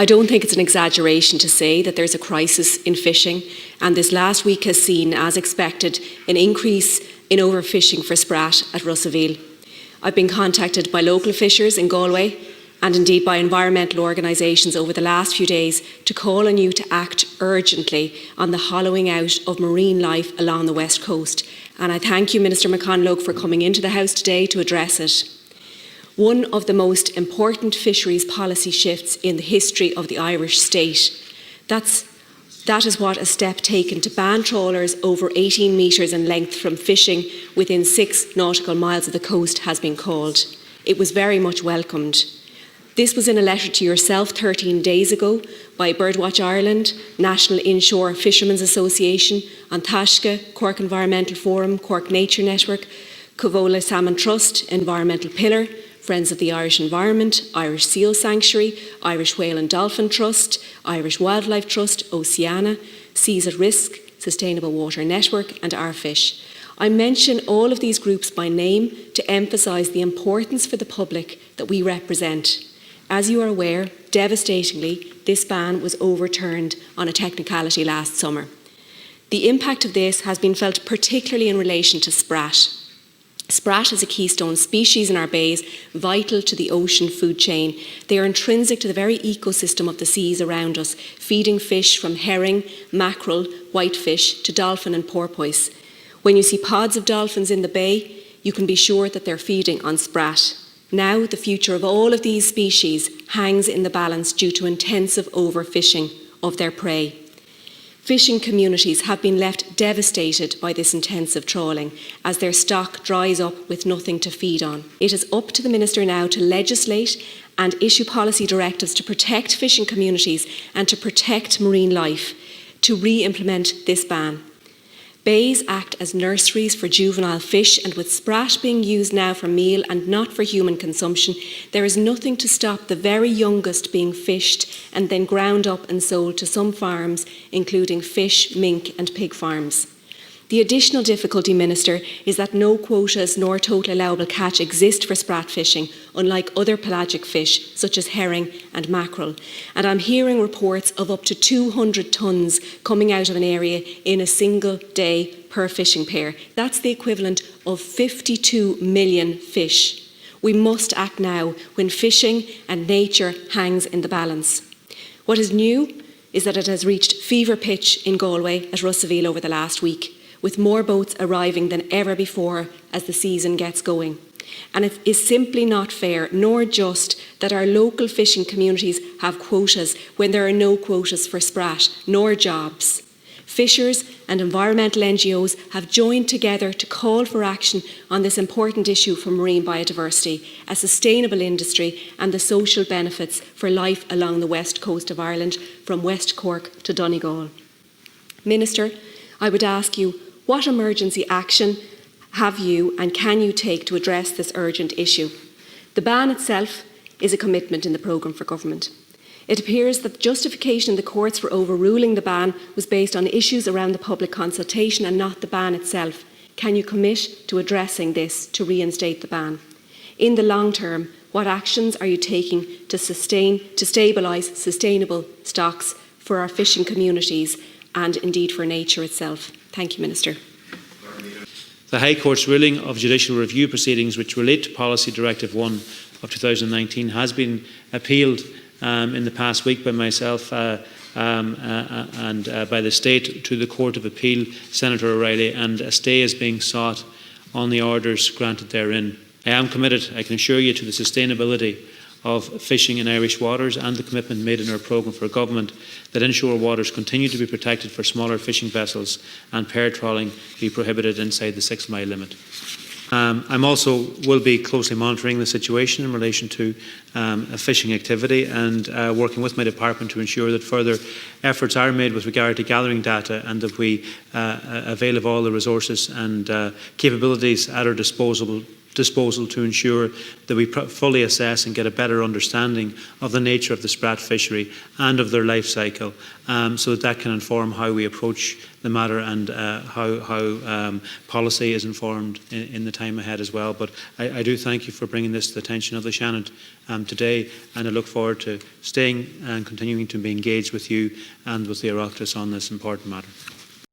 I don't think it's an exaggeration to say that there's a crisis in fishing, and this last week has seen, as expected, an increase in overfishing for sprat at Russellville. I've been contacted by local fishers in Galway and indeed by environmental organisations over the last few days to call on you to act urgently on the hollowing out of marine life along the west coast. And I thank you, Minister McConalogue, for coming into the House today to address it. One of the most important fisheries policy shifts in the history of the Irish state. That is what a step taken to ban trawlers over 18 metres in length from fishing within 6 nautical miles of the coast has been called. It was very much welcomed. This was in a letter to yourself 13 days ago by Birdwatch Ireland, National Inshore Fishermen's Association, An Taisce, Cork Environmental Forum, Cork Nature Network, Covola Salmon Trust, Environmental Pillar, Friends of the Irish Environment, Irish Seal Sanctuary, Irish Whale and Dolphin Trust, Irish Wildlife Trust, Oceana, Seas at Risk, Sustainable Water Network and Arfish. I mention all of these groups by name to emphasise the importance for the public that we represent. As you are aware, devastatingly, this ban was overturned on a technicality last summer. The impact of this has been felt particularly in relation to sprat. Sprat is a keystone species in our bays, vital to the ocean food chain. They are intrinsic to the very ecosystem of the seas around us, feeding fish from herring, mackerel, whitefish to dolphin and porpoise. When you see pods of dolphins in the bay, you can be sure that they're feeding on sprat. Now the future of all of these species hangs in the balance due to intensive overfishing of their prey. Fishing communities have been left devastated by this intensive trawling as their stock dries up with nothing to feed on. It is up to the Minister now to legislate and issue policy directives to protect fishing communities and to protect marine life, to re-implement this ban. Bays act as nurseries for juvenile fish, and with sprat being used now for meal and not for human consumption, there is nothing to stop the very youngest being fished and then ground up and sold to some farms, including fish, mink and pig farms. The additional difficulty, Minister, is that no quotas nor total allowable catch exist for sprat fishing, unlike other pelagic fish such as herring and mackerel. And I'm hearing reports of up to 200 tonnes coming out of an area in a single day per fishing pair. That's the equivalent of 52 million fish. We must act now when fishing and nature hangs in the balance. What is new is that it has reached fever pitch in Galway at Russellville over the last week, with more boats arriving than ever before as the season gets going. And it is simply not fair nor just that our local fishing communities have quotas when there are no quotas for sprat nor jobs. Fishers and environmental NGOs have joined together to call for action on this important issue for marine biodiversity, a sustainable industry and the social benefits for life along the west coast of Ireland from West Cork to Donegal. Minister, I would ask you, what emergency action have you and can you take to address this urgent issue? The ban itself is a commitment in the programme for government. It appears that the justification in the courts for overruling the ban was based on issues around the public consultation and not the ban itself. Can you commit to addressing this to reinstate the ban? In the long term, what actions are you taking to stabilise sustainable stocks for our fishing communities and indeed for nature itself? Thank you, Minister. The High Court's ruling of judicial review proceedings which relate to Policy Directive 1 of 2019 has been appealed in the past week by myself and by the State to the Court of Appeal, Senator O'Reilly, and a stay is being sought on the orders granted therein. I am committed, I can assure you, to the sustainability of fishing in Irish waters and the commitment made in our programme for government that inshore waters continue to be protected for smaller fishing vessels and pair trawling be prohibited inside the 6 mile limit. I'm also will be closely monitoring the situation in relation to fishing activity and working with my department to ensure that further efforts are made with regard to gathering data and that we avail of all the resources and capabilities at our disposal disposal to ensure that we fully assess and get a better understanding of the nature of the sprat fishery and of their life cycle, so that can inform how we approach the matter and how policy is informed in the time ahead as well. But I do thank you for bringing this to the attention of the Shannon today, and I look forward to staying and continuing to be engaged with you and with the Oireachtas on this important matter.